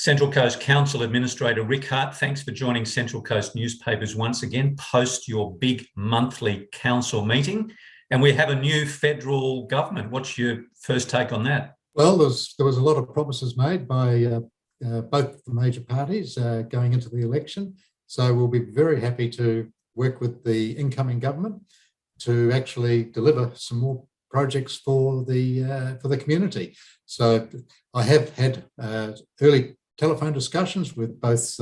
Central Coast Council Administrator Rik Hart, thanks for joining Central Coast Newspapers once again, post your big monthly council meeting. And we have a new federal government. What's your first take on that? Well, there was a lot of promises made by both the major parties going into the election. So we'll be very happy to work with the incoming government to actually deliver some more projects for the community. So I have had early telephone discussions with both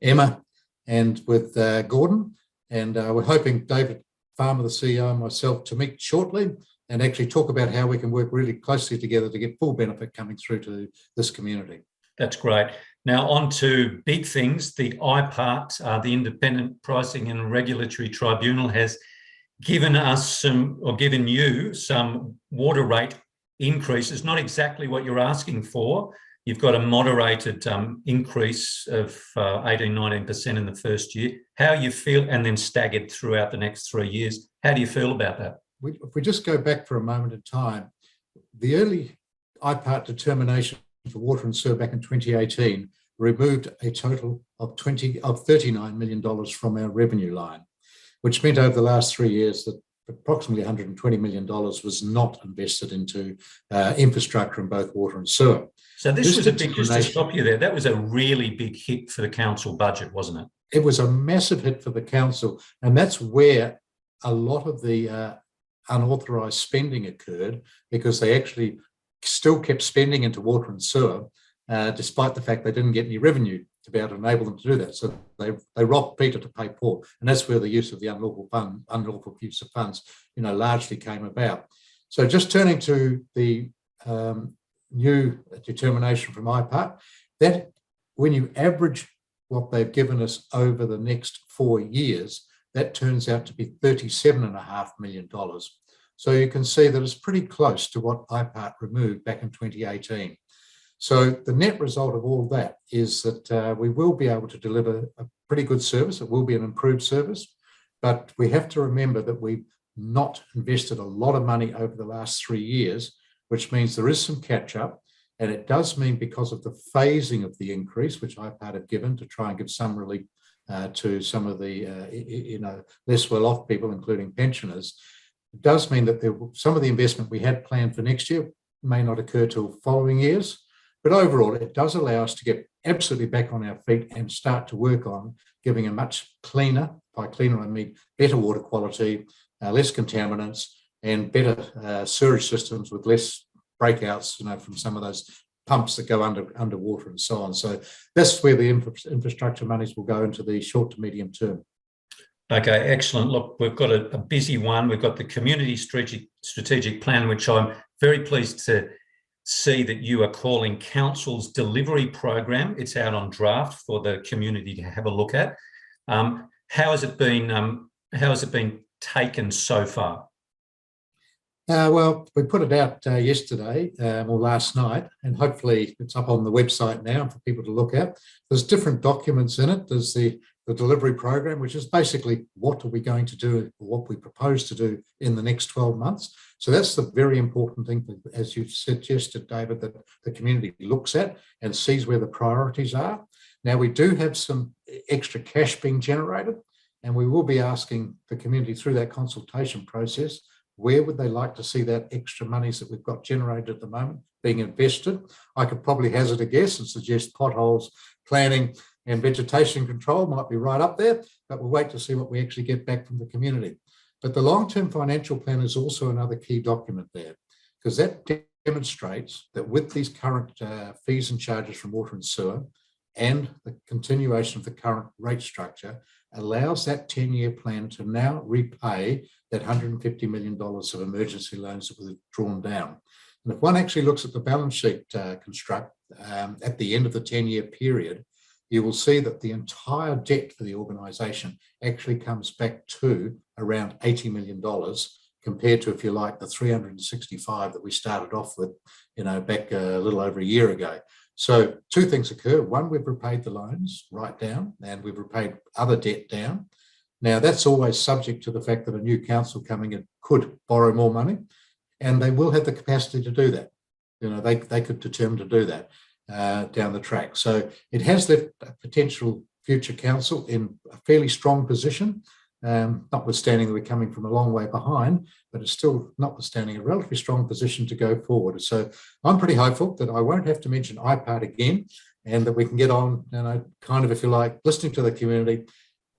Emma and with Gordon, and we're hoping David Farmer, the CEO, and myself to meet shortly and actually talk about how we can work really closely together to get full benefit coming through to this community. That's great. Now on to big things. The IPART, the Independent Pricing and Regulatory Tribunal, has given us given you some water rate increases, not exactly what you're asking for. You've got a moderated increase of 18-19% in the first year. How you feel, and then staggered throughout the next 3 years. How do you feel about that? If we just go back for a moment in time, the early IPART determination for water and sewer back in 2018 removed a total of $39 million from our revenue line, which meant over the last 3 years that approximately $120 million was not invested into infrastructure in both water and sewer. So this was a big, just to stop you there, that was a really big hit for the council budget, wasn't it? It was a massive hit for the council, and that's where a lot of the unauthorised spending occurred, because they actually still kept spending into water and sewer, despite the fact they didn't get any revenue to be able to enable them to do that. So they robbed Peter to pay Paul, and that's where the use of the unlawful use of funds, largely came about. So just turning to the new determination from IPART, that when you average what they've given us over the next 4 years, that turns out to be $37.5 million. So you can see that it's pretty close to what IPART removed back in 2018. So the net result of all that is that we will be able to deliver a pretty good service. It will be an improved service, but we have to remember that we've not invested a lot of money over the last 3 years, which means there is some catch up. And it does mean, because of the phasing of the increase, which IPART have given to try and give some relief to some of the less well-off people, including pensioners, it does mean that some of the investment we had planned for next year may not occur till following years. But overall, it does allow us to get absolutely back on our feet and start to work on giving a much cleaner, by cleaner I mean better water quality, less contaminants, and better sewage systems with less breakouts, from some of those pumps that go underwater and so on. So that's where the infrastructure monies will go into the short to medium term. Okay, excellent. Look, we've got a busy one. We've got the community strategic plan, which I'm very pleased to see that you are calling Council's delivery program. It's out on draft for the community to have a look at. How has it been taken so far? Well, we put it out yesterday or last night, and hopefully it's up on the website now for people to look at. There's different documents in it. There's the delivery program, which is basically what are we going to do, or what we propose to do in the next 12 months. So that's the very important thing, as you suggested, David, that the community looks at and sees where the priorities are. Now, we do have some extra cash being generated, and we will be asking the community through that consultation process, where would they like to see that extra monies that we've got generated at the moment being invested? I could probably hazard a guess and suggest potholes, planning and vegetation control might be right up there, but we'll wait to see what we actually get back from the community. But the long-term financial plan is also another key document there, because that demonstrates that with these current fees and charges from water and sewer and the continuation of the current rate structure, allows that 10-year plan to now repay that $150 million of emergency loans that were drawn down. And if one actually looks at the balance sheet construct at the end of the 10-year period, you will see that the entire debt for the organisation actually comes back to around $80 million, compared to, if you like, the 365 that we started off with, back a little over a year ago. So two things occur. One, we've repaid the loans right down, and we've repaid other debt down. Now, that's always subject to the fact that a new council coming in could borrow more money, and they will have the capacity to do that. They could determine to do that. down the track. So it has left a potential future council in a fairly strong position, notwithstanding that we're coming from a long way behind, but it's still notwithstanding a relatively strong position to go forward. So I'm pretty hopeful that I won't have to mention IPART again, and that we can get on, kind of, if you like, listening to the community,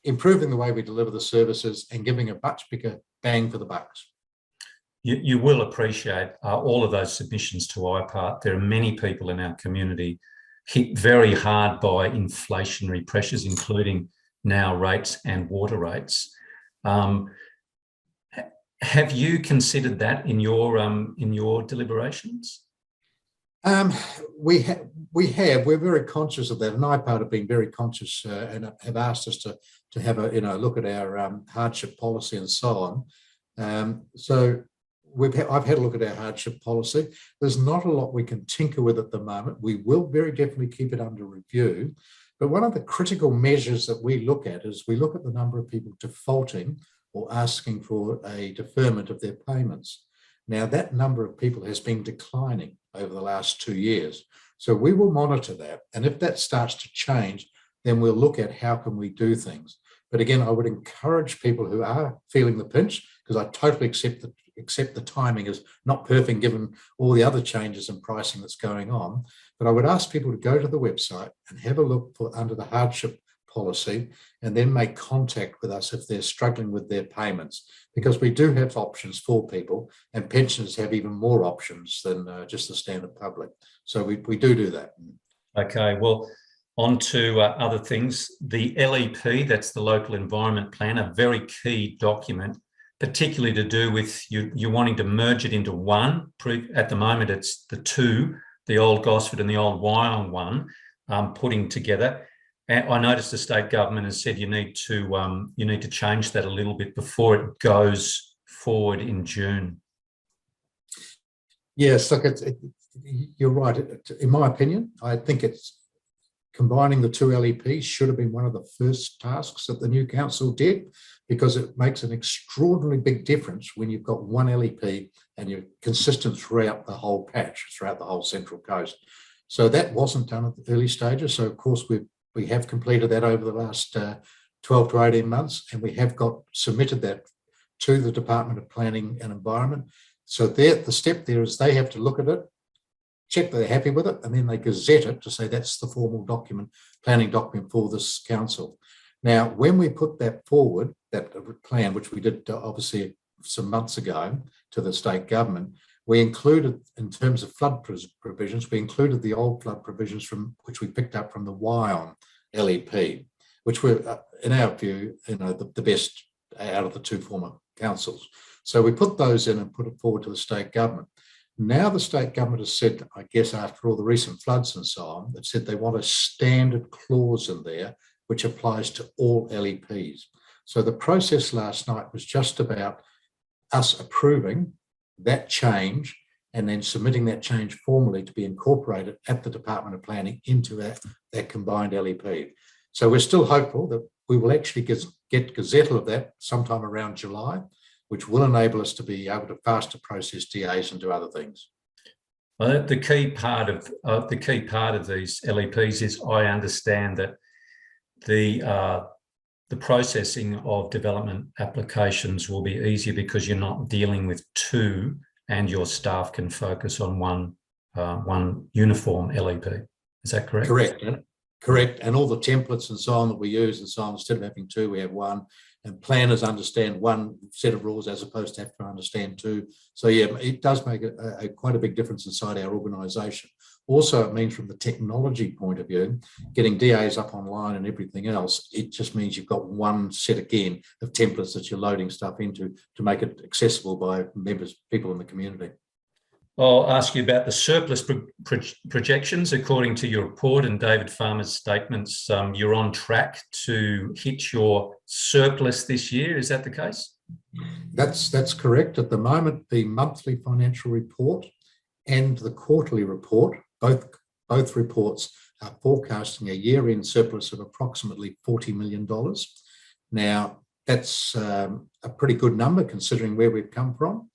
improving the way we deliver the services and giving a much bigger bang for the bucks. You will appreciate all of those submissions to IPART. There are many people in our community hit very hard by inflationary pressures, including now rates and water rates. Have you considered that in your deliberations? We have. We're very conscious of that, and IPART have been very conscious and have asked us to have a look at our hardship policy and so on. So I've had a look at our hardship policy. There's not a lot we can tinker with at the moment. We will very definitely keep it under review. But one of the critical measures that we look at is we look at the number of people defaulting or asking for a deferment of their payments. Now, that number of people has been declining over the last 2 years. So we will monitor that. And if that starts to change, then we'll look at how can we do things. But again, I would encourage people who are feeling the pinch, because I totally accept the timing is not perfect given all the other changes in pricing that's going on. But I would ask people to go to the website and have a look for under the hardship policy, and then make contact with us if they're struggling with their payments, because we do have options for people, and pensioners have even more options than just the standard public. So we do that. Okay, well, on to other things. The LEP, that's the Local Environment Plan, a very key document, particularly to do with you wanting to merge it into one. At the moment, it's the two, the old Gosford and the old Wyong one, putting together. I noticed the state government has said you need to change that a little bit before it goes forward in June. Yes, look, you're right. In my opinion, I think it's combining the two LEPs should have been one of the first tasks that the new council did, because it makes an extraordinarily big difference when you've got one LEP and you're consistent throughout the whole patch, throughout the whole Central Coast. So that wasn't done at the early stages. So of course we have completed that over the last 12 to 18 months, and we have submitted that to the Department of Planning and Environment. So the step there is they have to look at it, check that they're happy with it, and then they gazette it to say that's the formal document, planning document for this council. Now, when we put that forward, that plan, which we did obviously some months ago to the state government, we included, in terms of flood provisions, we included the old flood provisions from which we picked up from the Wyong LEP, which were, in our view, the best out of the two former councils. So we put those in and put it forward to the state government. Now the state government has said, I guess after all the recent floods and so on, they've said they want a standard clause in there which applies to all LEPs. So the process last night was just about us approving that change and then submitting that change formally to be incorporated at the Department of Planning into that combined LEP. So we're still hopeful that we will actually get gazettal of that sometime around July, which will enable us to be able to faster process DAs and do other things. Well, the key part of these LEPs is I understand that the processing of development applications will be easier because you're not dealing with two, and your staff can focus on one uniform LEP. Is that correct? Correct. And all the templates and so on that we use and so on, instead of having two, we have one. And planners understand one set of rules as opposed to have to understand two. So yeah, it does make quite a big difference inside our organisation. Also, it means from the technology point of view, getting DAs up online and everything else, it just means you've got one set again of templates that you're loading stuff into to make it accessible by people in the community. I'll ask you about the surplus projections. According to your report and David Farmer's statements, you're on track to hit your surplus this year. Is that the case? That's correct. At the moment, the monthly financial report and the quarterly report, both reports are forecasting a year-end surplus of approximately $40 million. Now, that's a pretty good number considering where we've come from.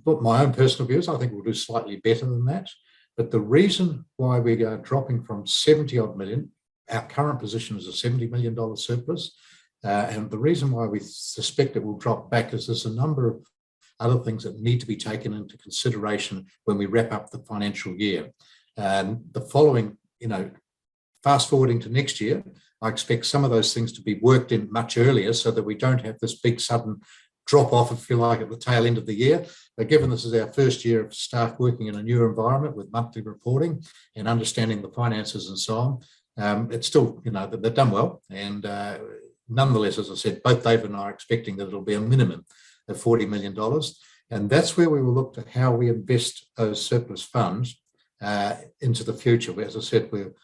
But my own personal views, I think we'll do slightly better than that. But the reason why we are dropping from 70 odd million, our current position is a $70 million surplus. And the reason why we suspect it will drop back is there's a number of other things that need to be taken into consideration when we wrap up the financial year. The following, fast forwarding to next year, I expect some of those things to be worked in much earlier so that we don't have this big sudden drop off, if you like, at the tail end of the year. But given this is our first year of staff working in a new environment with monthly reporting and understanding the finances and so on, it's still, they've done well. And nonetheless, as I said, both Dave and I are expecting that it'll be a minimum of $40 million. And that's where we will look at how we invest those surplus funds into the future. As I said, we'll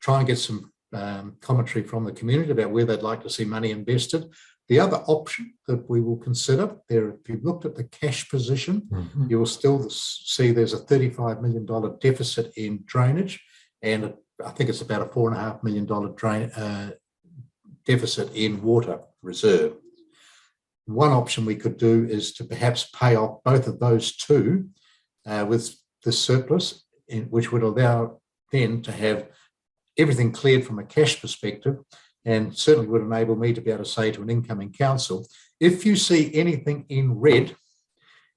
try and get some commentary from the community about where they'd like to see money invested. The other option that we will consider there, if you've looked at the cash position, you will still see there's a $35 million deficit in drainage, and I think it's about a $4.5 million deficit in water reserve. One option we could do is to perhaps pay off both of those two with the surplus, which would allow then to have everything cleared from a cash perspective, and certainly would enable me to be able to say to an incoming council, if you see anything in red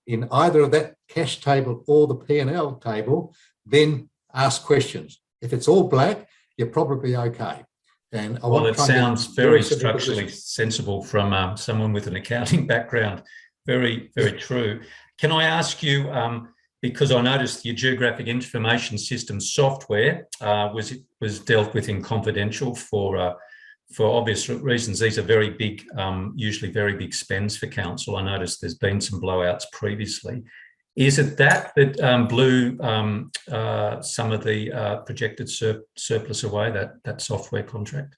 in either of that cash table or the P&L table, then ask questions. If it's all black, you're probably okay. And it sounds very structurally sensible from someone with an accounting background. Very, very true. Can I ask you, because I noticed your geographic information system software was dealt with in confidential for obvious reasons. These are very big, usually very big spends for council. I noticed there's been some blowouts previously. Is it that blew some of the projected surplus away, that software contract?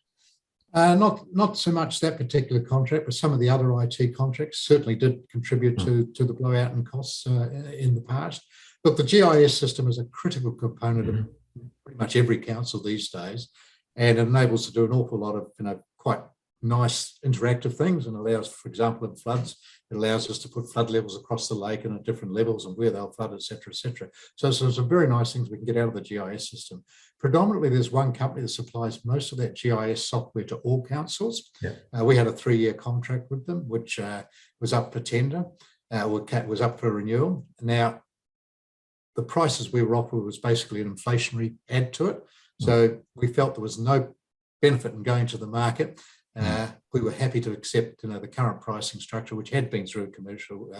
Not so much that particular contract, but some of the other IT contracts certainly did contribute to the blowout in costs in the past. But the GIS system is a critical component of pretty much every council these days, and it enables to do an awful lot of quite nice interactive things, and allows, for example, in floods, it allows us to put flood levels across the lake and at different levels and where they'll flood, etc., etc. So some very nice things we can get out of the GIS system. Predominantly, there's one company that supplies most of that GIS software to all councils. Yeah. We had a 3-year contract with them, which was up for tender, was up for renewal. Now, the prices we were offered was basically an inflationary add to it. So we felt there was no benefit in going to the market. We were happy to accept the current pricing structure, which had been through commercial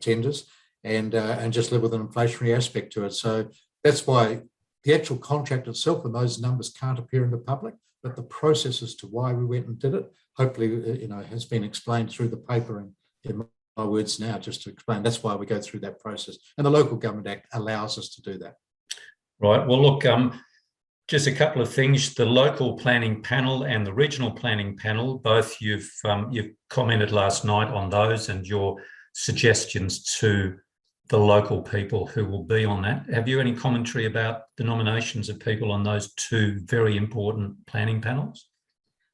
tenders, and just live with an inflationary aspect to it. So that's why the actual contract itself and those numbers can't appear in the public, but the process as to why we went and did it, hopefully, has been explained through the paper and in my words now, just to explain. That's why we go through that process, and the Local Government Act allows us to do that. Right. Well, look. Just a couple of things. The local planning panel and the regional planning panel, both you've commented last night on those and your suggestions to the local people who will be on that. Have you any commentary about the nominations of people on those two very important planning panels?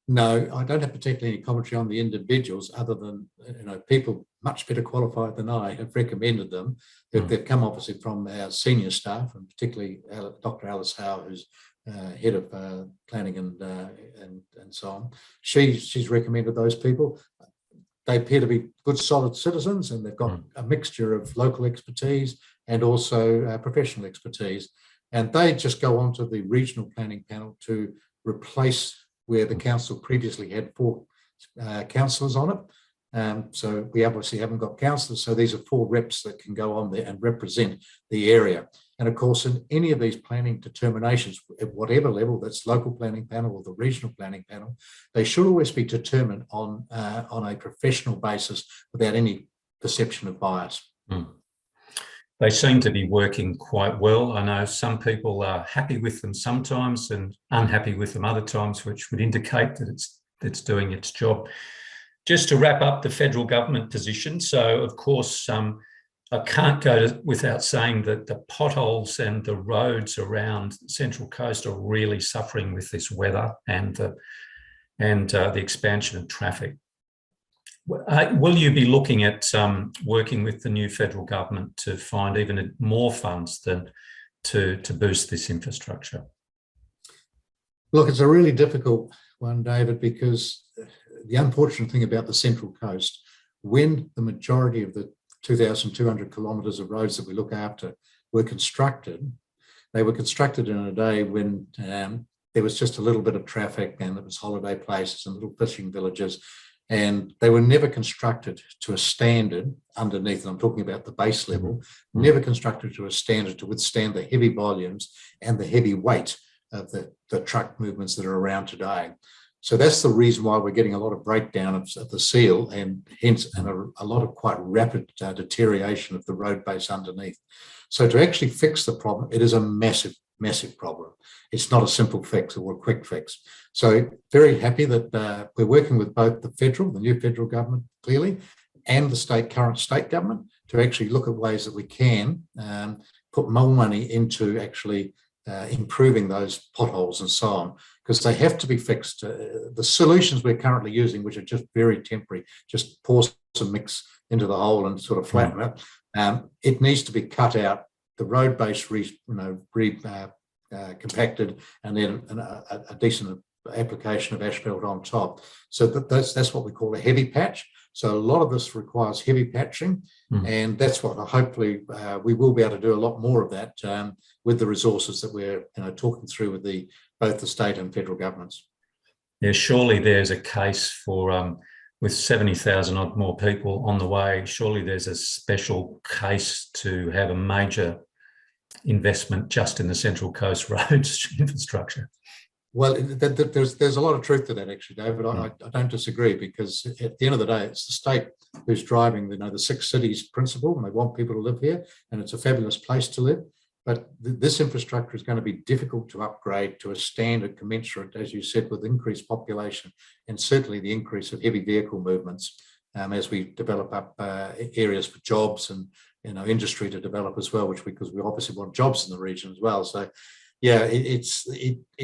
No, I don't have particularly any commentary on the individuals, other than people much better qualified than I have recommended them. They've come obviously from our senior staff, and particularly Dr. Alice Howe, who's head of planning and so on. She's recommended those people. They appear to be good, solid citizens, and they've got a mixture of local expertise and also professional expertise. And they just go on to the regional planning panel to replace where the council previously had 4 councillors on it. So we obviously haven't got councillors, so these are 4 reps that can go on there and represent the area. And of course, in any of these planning determinations, at whatever level, that's local planning panel or the regional planning panel, they should always be determined on a professional basis without any perception of bias. They seem to be working quite well. I know some people are happy with them sometimes and unhappy with them other times, which would indicate that it's doing its job. Just to wrap up the federal government position, so of course, I can't go without saying that the potholes and the roads around the Central Coast are really suffering with this weather and the expansion of traffic. Will you be looking at working with the new federal government to find even more funds than to boost this infrastructure? Look, it's a really difficult one, David, because the unfortunate thing about the Central Coast, when the majority of the 2,200 kilometres of roads that we look after were constructed, they were constructed in a day when there was just a little bit of traffic and it was holiday places and little fishing villages, and they were never constructed to a standard underneath, and I'm talking about the base level, never constructed to a standard to withstand the heavy volumes and the heavy weight of the truck movements that are around today. So that's the reason why we're getting a lot of breakdown of the seal, and hence a lot of quite rapid deterioration of the road base underneath. So to actually fix the problem, it is a massive, massive problem. It's not a simple fix or a quick fix. So very happy that we're working with both the new federal government, clearly, and the current state government to actually look at ways that we can put more money into actually improving those potholes and so on, because they have to be fixed. The solutions we're currently using, which are just very temporary, just pour some mix into the hole and sort of flatten it. It needs to be cut out, the road base compacted, and then a decent application of asphalt on top. So that's what we call a heavy patch. So a lot of this requires heavy patching, and that's what hopefully we will be able to do a lot more of that with the resources that we're talking through with both the state and federal governments. Yeah, surely there's a case for, with 70,000 odd more people on the way, surely there's a special case to have a major investment just in the Central Coast roads infrastructure. Well, there's a lot of truth to that, actually, David. I don't disagree, because at the end of the day, it's the state who's driving the 6 cities principle, and they want people to live here, and it's a fabulous place to live. But this infrastructure is going to be difficult to upgrade to a standard commensurate, as you said, with increased population, and certainly the increase of heavy vehicle movements as we develop up areas for jobs and industry to develop as well, because we obviously want jobs in the region as well. So yeah, it's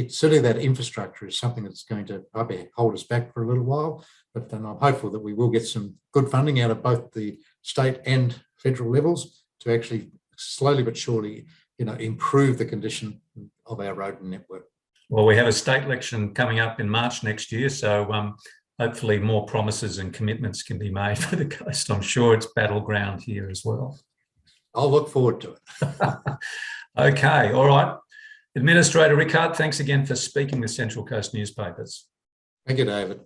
certainly that infrastructure is something that's going to probably hold us back for a little while, but then I'm hopeful that we will get some good funding out of both the state and federal levels to actually slowly but surely, improve the condition of our road network. Well, we have a state election coming up in March next year, so hopefully more promises and commitments can be made for the coast. I'm sure it's battleground here as well. I'll look forward to it. Okay, all right. Administrator Rik Hart, thanks again for speaking with Central Coast Newspapers. Thank you, David.